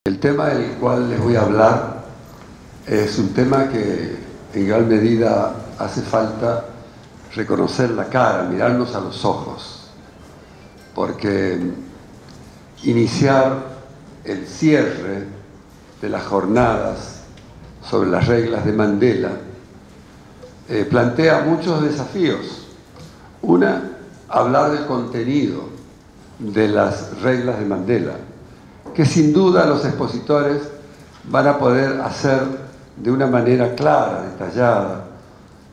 El tema del cual les voy a hablar es un tema que en gran medida hace falta reconocer la cara, mirarnos a los ojos, porque iniciar el cierre de las jornadas sobre las reglas de Mandela plantea muchos desafíos. Una, hablar del contenido de las reglas de Mandela, que sin duda los expositores van a poder hacer de una manera clara, detallada,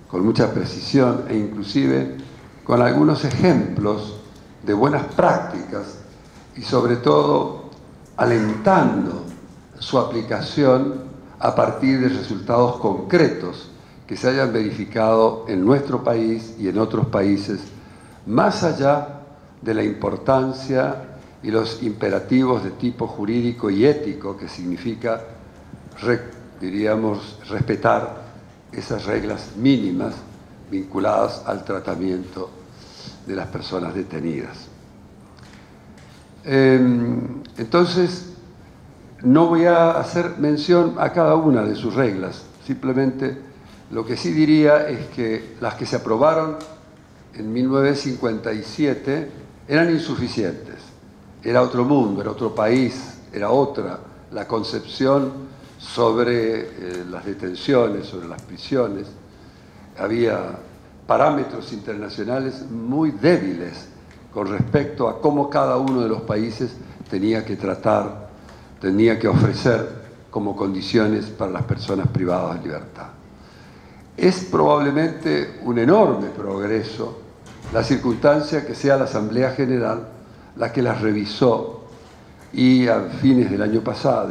con mucha precisión e inclusive con algunos ejemplos de buenas prácticas y sobre todo alentando su aplicación a partir de resultados concretos que se hayan verificado en nuestro país y en otros países, más allá de la importancia y los imperativos de tipo jurídico y ético que significa, diríamos, respetar esas reglas mínimas vinculadas al tratamiento de las personas detenidas. Entonces, no voy a hacer mención a cada una de sus reglas, simplemente lo que sí diría es que las que se aprobaron en 1957 eran insuficientes. Era otro mundo, era otro país, era otra la concepción sobre las detenciones, sobre las prisiones. Había parámetros internacionales muy débiles con respecto a cómo cada uno de los países tenía que tratar, tenía que ofrecer como condiciones para las personas privadas de libertad. Es probablemente un enorme progreso la circunstancia que sea la Asamblea General la que las revisó y a fines del año pasado,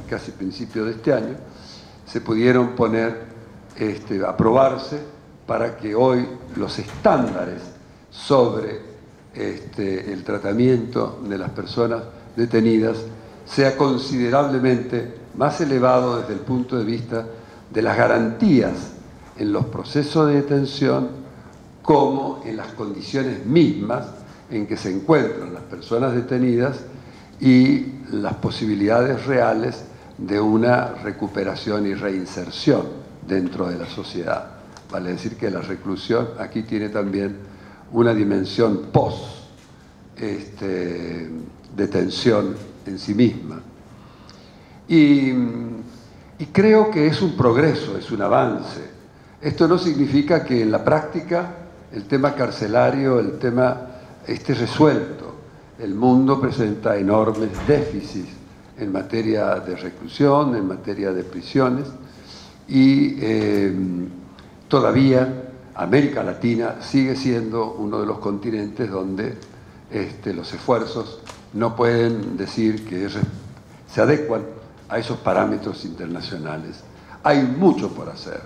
casi principio de este año, se pudieron aprobarse para que hoy los estándares sobre el tratamiento de las personas detenidas sea considerablemente más elevado desde el punto de vista de las garantías en los procesos de detención como en las condiciones mismas en que se encuentran las personas detenidas y las posibilidades reales de una recuperación y reinserción dentro de la sociedad. Vale decir que la reclusión aquí tiene también una dimensión post-detención en sí misma. Y creo que es un progreso, es un avance. Esto no significa que en la práctica el tema carcelario, el tema esté resuelto. El mundo presenta enormes déficits en materia de reclusión, en materia de prisiones y todavía América Latina sigue siendo uno de los continentes donde los esfuerzos no pueden decir que se adecuan a esos parámetros internacionales. Hay mucho por hacer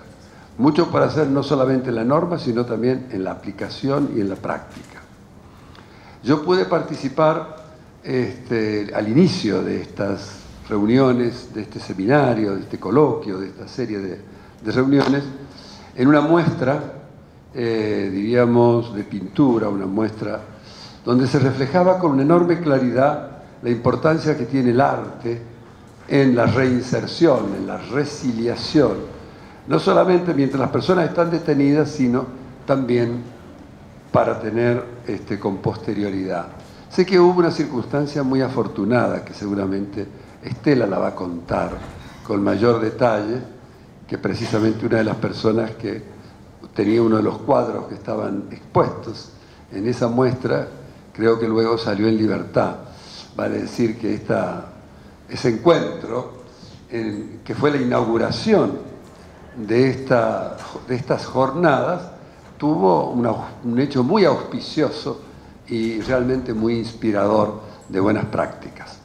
no solamente en la norma, sino también en la aplicación y en la práctica. Yo pude participar al inicio de estas reuniones, de este seminario, de este coloquio, de esta serie de reuniones, en una muestra, diríamos, de pintura, una muestra donde se reflejaba con una enorme claridad la importancia que tiene el arte en la reinserción, en la resiliación, no solamente mientras las personas están detenidas, sino también para tener con posterioridad. Sé que hubo una circunstancia muy afortunada que seguramente Estela la va a contar con mayor detalle, que precisamente una de las personas que tenía uno de los cuadros que estaban expuestos en esa muestra, creo que luego salió en libertad. Vale decir que ese encuentro, que fue la inauguración de estas jornadas, tuvo un hecho muy auspicioso y realmente muy inspirador de buenas prácticas.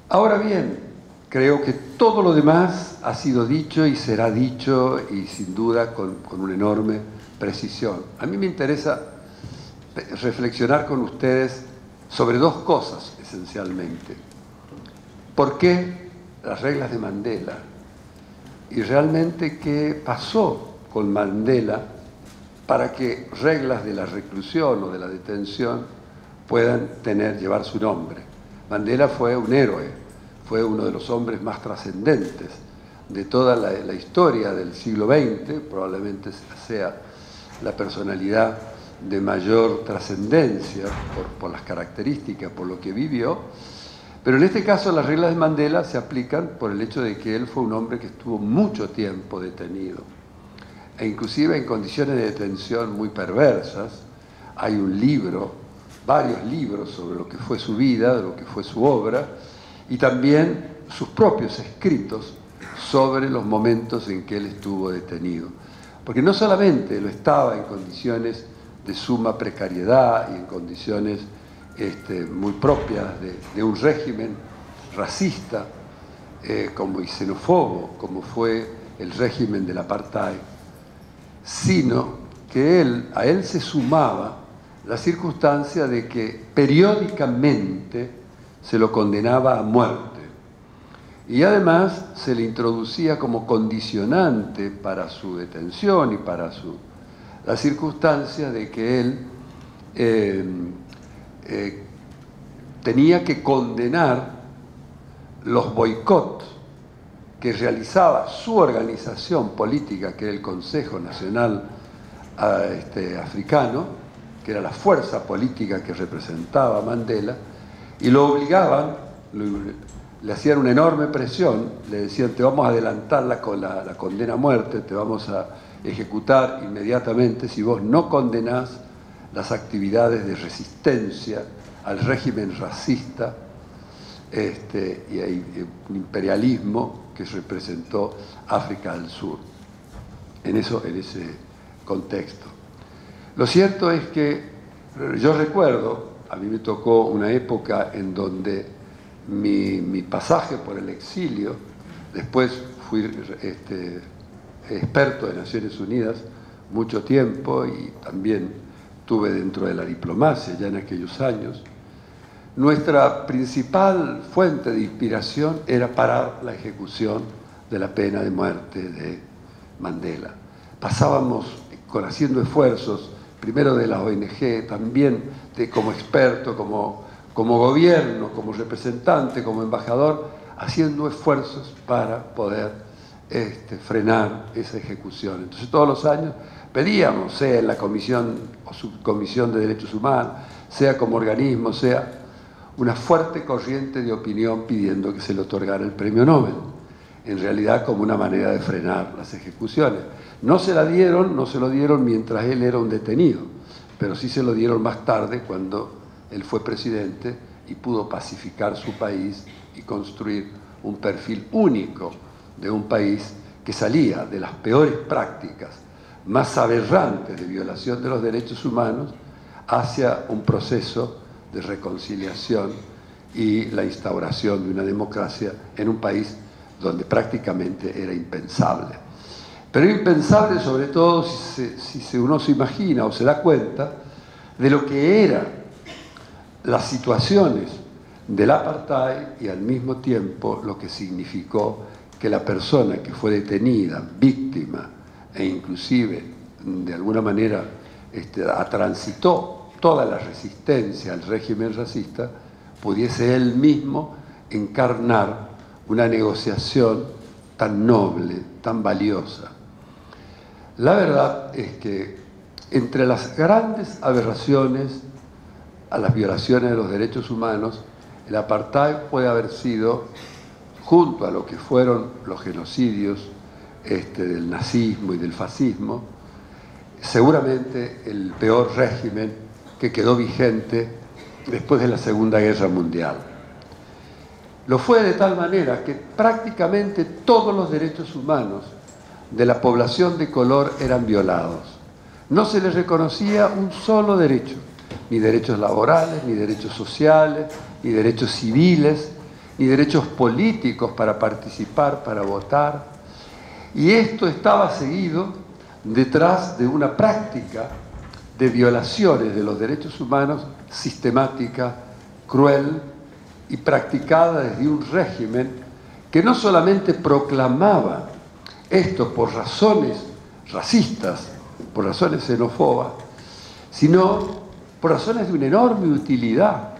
Ahora bien, creo que todo lo demás ha sido dicho y será dicho y sin duda con una enorme precisión. A mí me interesa reflexionar con ustedes sobre dos cosas esencialmente. ¿Por qué las reglas de Mandela? Y realmente qué pasó con Mandela para que reglas de la reclusión o de la detención puedan llevar su nombre. Mandela fue un héroe, fue uno de los hombres más trascendentes de toda la historia del siglo XX, probablemente sea la personalidad de mayor trascendencia por las características, por lo que vivió, pero en este caso las reglas de Mandela se aplican por el hecho de que él fue un hombre que estuvo mucho tiempo detenido, e inclusive en condiciones de detención muy perversas. Hay un libro, varios libros sobre lo que fue su vida, de lo que fue su obra, y también sus propios escritos sobre los momentos en que él estuvo detenido. Porque no solamente lo estaba en condiciones de suma precariedad y en condiciones muy propias de un régimen racista como y xenófobo, como fue el régimen del apartheid, sino que a él se sumaba la circunstancia de que periódicamente se lo condenaba a muerte. Y además se le introducía como condicionante para su detención y para la circunstancia de que él tenía que condenar los boicots que realizaba su organización política, que era el Consejo Nacional Africano, que era la fuerza política que representaba a Mandela, y lo obligaban, le hacían una enorme presión, le decían: te vamos a adelantar la condena a muerte, te vamos a ejecutar inmediatamente si vos no condenás las actividades de resistencia al régimen racista y el imperialismo que representó África del Sur en ese contexto. Lo cierto es que yo recuerdo, a mí me tocó una época en donde mi pasaje por el exilio, después fui experto de Naciones Unidas mucho tiempo y también estuve dentro de la diplomacia ya en aquellos años. Nuestra principal fuente de inspiración era parar la ejecución de la pena de muerte de Mandela. Pasábamos haciendo esfuerzos, primero de la ONG, también como experto, como gobierno, como representante, como embajador, haciendo esfuerzos para poder frenar esa ejecución. Entonces todos los años pedíamos, sea en la Comisión o Subcomisión de Derechos Humanos, sea como organismo, sea una fuerte corriente de opinión pidiendo que se le otorgara el premio Nobel, en realidad como una manera de frenar las ejecuciones. No se lo dieron mientras él era un detenido, pero sí se lo dieron más tarde cuando él fue presidente y pudo pacificar su país y construir un perfil único de un país que salía de las peores prácticas, más aberrantes de violación de los derechos humanos, hacia un proceso de reconciliación y la instauración de una democracia en un país donde prácticamente era impensable. Pero impensable sobre todo si uno se imagina o se da cuenta de lo que eran las situaciones del apartheid y al mismo tiempo lo que significó que la persona que fue detenida, víctima e inclusive de alguna manera transitó toda la resistencia al régimen racista, pudiese él mismo encarnar una negociación tan noble, tan valiosa. La verdad es que entre las grandes aberraciones a las violaciones de los derechos humanos, el apartheid puede haber sido, junto a lo que fueron los genocidios del nazismo y del fascismo, seguramente el peor régimen que quedó vigente después de la Segunda Guerra Mundial. Lo fue de tal manera que prácticamente todos los derechos humanos de la población de color eran violados. No se les reconocía un solo derecho, ni derechos laborales, ni derechos sociales, ni derechos civiles, ni derechos políticos para participar, para votar. Y esto estaba seguido detrás de una práctica de violaciones de los derechos humanos sistemática, cruel y practicada desde un régimen que no solamente proclamaba esto por razones racistas, por razones xenófobas, sino por razones de una enorme utilidad,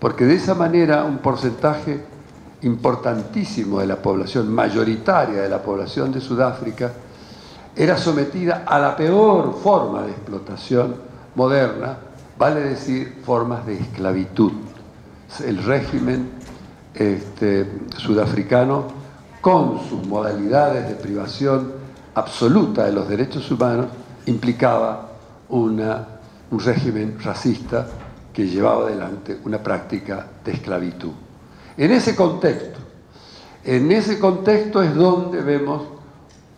porque de esa manera un porcentaje importantísimo de la población, mayoritaria de la población de Sudáfrica, era sometida a la peor forma de explotación moderna, vale decir, formas de esclavitud. El régimen sudafricano, con sus modalidades de privación absoluta de los derechos humanos, implicaba un régimen racista que llevaba adelante una práctica de esclavitud. En ese contexto es donde vemos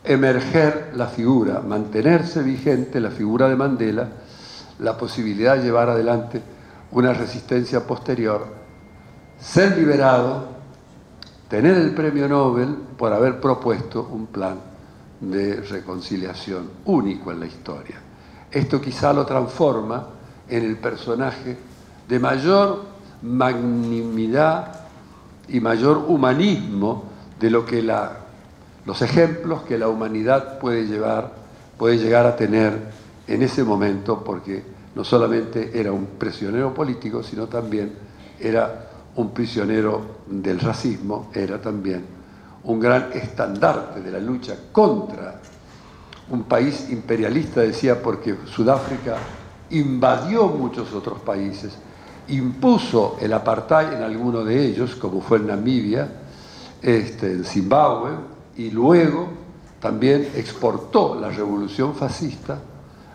emerger la figura, mantenerse vigente la figura de Mandela, la posibilidad de llevar adelante una resistencia posterior, ser liberado, tener el premio Nobel por haber propuesto un plan de reconciliación único en la historia. Esto quizá lo transforma en el personaje de mayor magnanimidad y mayor humanismo de lo que los ejemplos que la humanidad puede llegar a tener en ese momento, porque no solamente era un prisionero político, sino también era un prisionero del racismo, era también un gran estandarte de la lucha contra un país imperialista, decía, porque Sudáfrica invadió muchos otros países, impuso el apartheid en alguno de ellos, como fue en Namibia, en Zimbabue, y luego también exportó la revolución fascista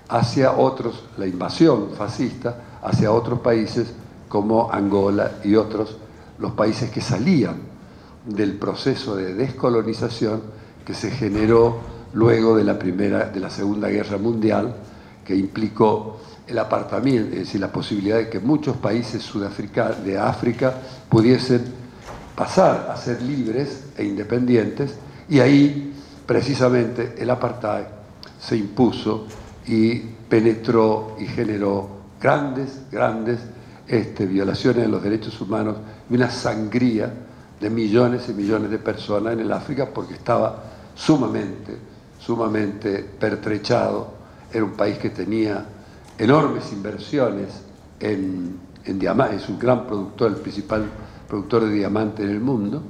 hacia otros, la invasión fascista hacia otros países como Angola y otros, los países que salían del proceso de descolonización que se generó luego de la Segunda Guerra Mundial, que implicó el apartamiento, es decir, la posibilidad de que muchos países de África pudiesen pasar a ser libres e independientes, y ahí precisamente el apartheid se impuso y penetró y generó grandes violaciones de los derechos humanos y una sangría de millones y millones de personas en el África, porque estaba sumamente pertrechado. Era un país que tenía enormes inversiones en diamantes, es un gran productor, el principal productor de diamantes en el mundo,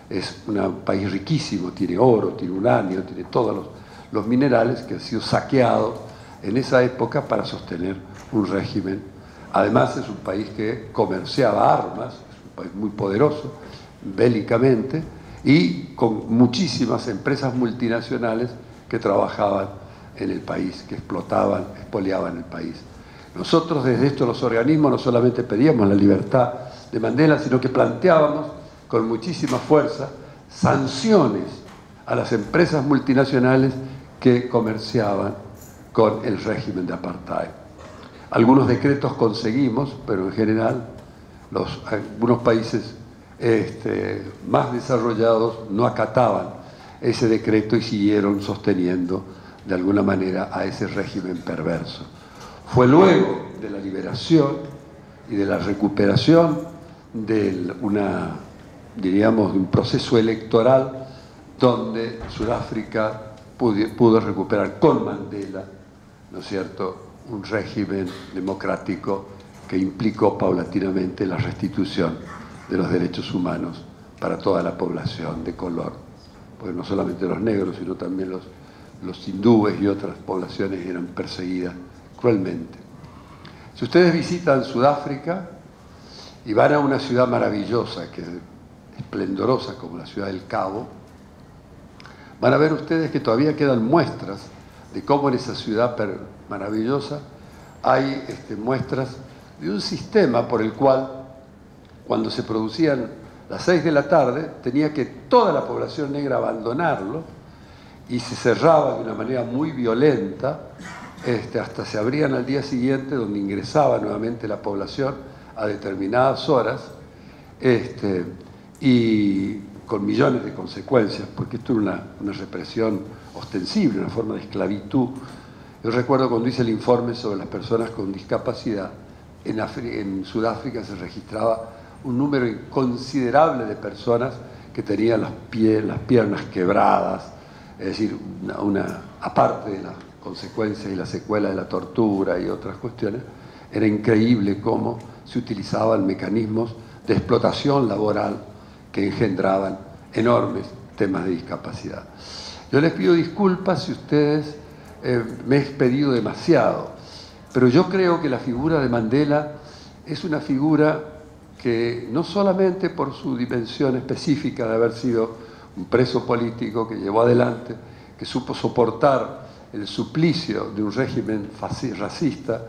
es un país riquísimo, tiene oro, tiene uranio, tiene todos los minerales, que ha sido saqueado en esa época para sostener un régimen. Además es un país que comerciaba armas, es un país muy poderoso bélicamente y con muchísimas empresas multinacionales que trabajaban en el país, que explotaban, expoliaban el país. Nosotros desde estos los organismos no solamente pedíamos la libertad de Mandela, sino que planteábamos con muchísima fuerza sanciones a las empresas multinacionales que comerciaban con el régimen de apartheid. Algunos decretos conseguimos, pero en general algunos países más desarrollados no acataban ese decreto y siguieron sosteniendo de alguna manera a ese régimen perverso. Fue luego de la liberación y de la recuperación de de un proceso electoral donde Sudáfrica pudo recuperar con Mandela, ¿no es cierto?, un régimen democrático que implicó paulatinamente la restitución de los derechos humanos para toda la población de color, pues no solamente los negros, sino también los hindúes y otras poblaciones eran perseguidas cruelmente. Si ustedes visitan Sudáfrica y van a una ciudad maravillosa, que es esplendorosa como la ciudad del Cabo, van a ver ustedes que todavía quedan muestras de cómo en esa ciudad maravillosa hay muestras de un sistema por el cual, cuando se producían las 6 de la tarde, tenía que toda la población negra abandonarlo y se cerraba de una manera muy violenta, hasta se abrían al día siguiente, donde ingresaba nuevamente la población a determinadas horas, y con millones de consecuencias, porque esto era una represión ostensible, una forma de esclavitud. Yo recuerdo cuando hice el informe sobre las personas con discapacidad, en Sudáfrica se registraba un número considerable de personas que tenían las piernas quebradas, es decir, aparte de las consecuencias y las secuelas de la tortura y otras cuestiones, era increíble cómo se utilizaban mecanismos de explotación laboral que engendraban enormes temas de discapacidad. Yo les pido disculpas si ustedes me he expedido demasiado, pero yo creo que la figura de Mandela es una figura que no solamente por su dimensión específica de haber sido un preso político que llevó adelante, que supo soportar el suplicio de un régimen racista,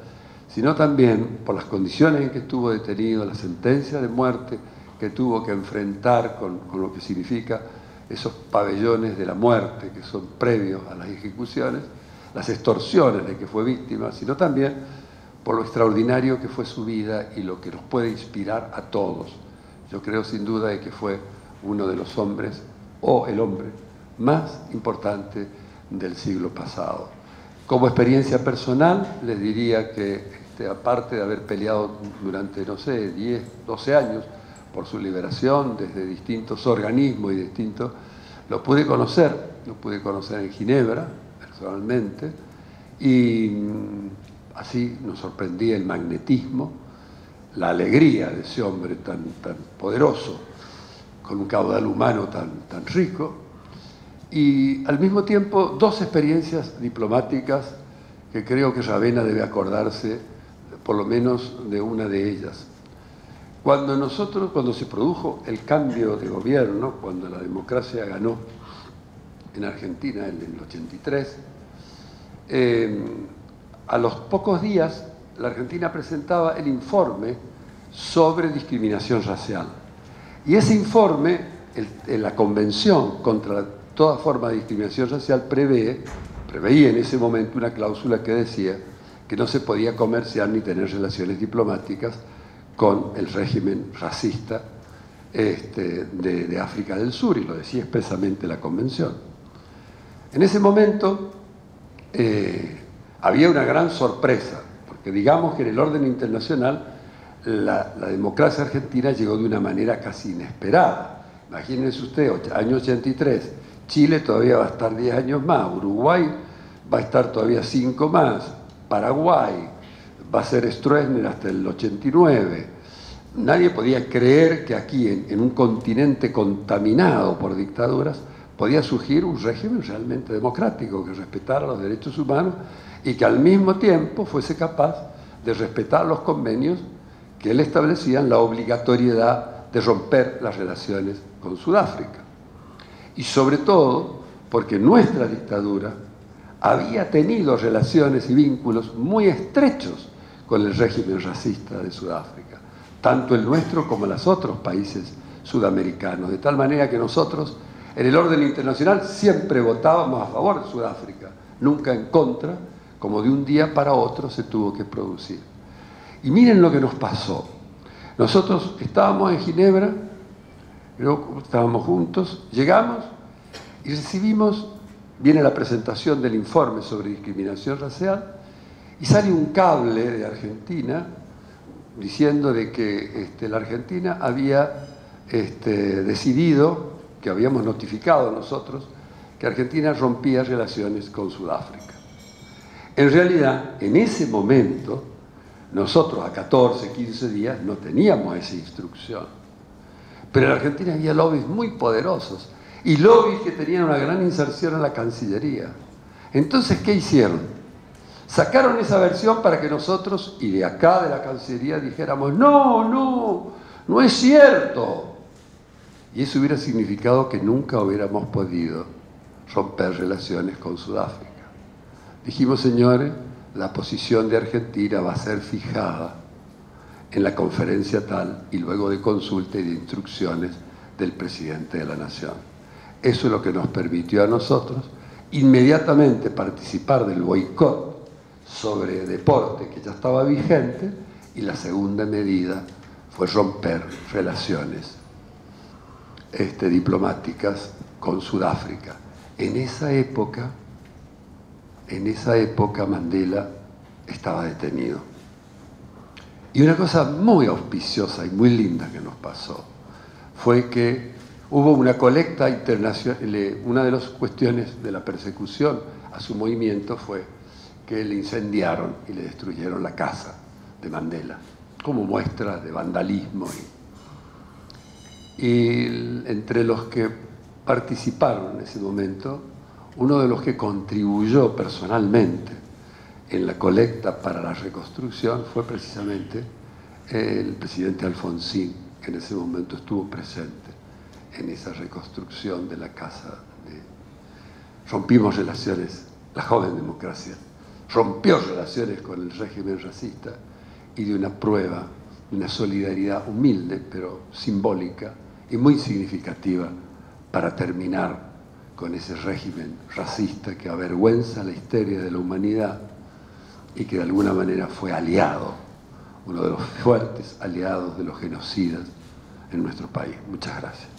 sino también por las condiciones en que estuvo detenido, la sentencia de muerte que tuvo que enfrentar con lo que significa esos pabellones de la muerte que son previos a las ejecuciones, las extorsiones de que fue víctima, sino también por lo extraordinario que fue su vida y lo que nos puede inspirar a todos. Yo creo sin duda de que fue uno de los hombres, o el hombre, más importante del siglo pasado. Como experiencia personal, les diría que aparte de haber peleado durante, no sé, 10, 12 años por su liberación desde distintos organismos y distintos, lo pude conocer en Ginebra, personalmente, y así nos sorprendía el magnetismo, la alegría de ese hombre tan poderoso, con un caudal humano tan rico, y al mismo tiempo dos experiencias diplomáticas que creo que Ravenna debe acordarse por lo menos de una de ellas. Cuando se produjo el cambio de gobierno, cuando la democracia ganó en Argentina en el 83, a los pocos días la Argentina presentaba el informe sobre discriminación racial. Y ese informe, la Convención contra toda forma de discriminación racial, preveía en ese momento una cláusula que decía que no se podía comerciar ni tener relaciones diplomáticas con el régimen racista de África del Sur, y lo decía expresamente la Convención. En ese momento había una gran sorpresa, porque digamos que en el orden internacional la democracia argentina llegó de una manera casi inesperada. Imagínense usted, año 83, Chile todavía va a estar 10 años más, Uruguay va a estar todavía 5 más, Paraguay va a ser Stroessner hasta el 89. Nadie podía creer que aquí, en un continente contaminado por dictaduras, podía surgir un régimen realmente democrático que respetara los derechos humanos y que al mismo tiempo fuese capaz de respetar los convenios que él establecían la obligatoriedad de romper las relaciones con Sudáfrica. Y sobre todo porque nuestra dictadura había tenido relaciones y vínculos muy estrechos con el régimen racista de Sudáfrica, tanto el nuestro como los otros países sudamericanos, de tal manera que nosotros en el orden internacional siempre votábamos a favor de Sudáfrica, nunca en contra, como de un día para otro se tuvo que producir. Y miren lo que nos pasó. Nosotros estábamos en Ginebra, estábamos juntos, llegamos y recibimos, viene la presentación del informe sobre discriminación racial y sale un cable de Argentina diciendo de que la Argentina había decidido, que habíamos notificado nosotros, que Argentina rompía relaciones con Sudáfrica. En realidad, en ese momento, nosotros a 14, 15 días no teníamos esa instrucción. Pero en Argentina había lobbies muy poderosos y lobbies que tenían una gran inserción en la Cancillería. Entonces, ¿qué hicieron? Sacaron esa versión para que nosotros, y de acá de la Cancillería, dijéramos, no es cierto. Y eso hubiera significado que nunca hubiéramos podido romper relaciones con Sudáfrica. Dijimos, señores, la posición de Argentina va a ser fijada en la conferencia tal y luego de consulta y de instrucciones del presidente de la Nación. Eso es lo que nos permitió a nosotros inmediatamente participar del boicot sobre deporte que ya estaba vigente, y la segunda medida fue romper relaciones diplomáticas con Sudáfrica. En esa época Mandela estaba detenido. Y una cosa muy auspiciosa y muy linda que nos pasó fue que hubo una colecta internacional. Una de las cuestiones de la persecución a su movimiento fue que le incendiaron y le destruyeron la casa de Mandela, como muestra de vandalismo. Y entre los que participaron en ese momento, uno de los que contribuyó personalmente en la colecta para la reconstrucción fue precisamente el presidente Alfonsín, que en ese momento estuvo presente en esa reconstrucción de la casa. Rompimos relaciones, la joven democracia rompió relaciones con el régimen racista y de una prueba, una solidaridad humilde pero simbólica y muy significativa para terminar con ese régimen racista que avergüenza la historia de la humanidad y que de alguna manera fue aliado, uno de los fuertes aliados de los genocidas en nuestro país. Muchas gracias.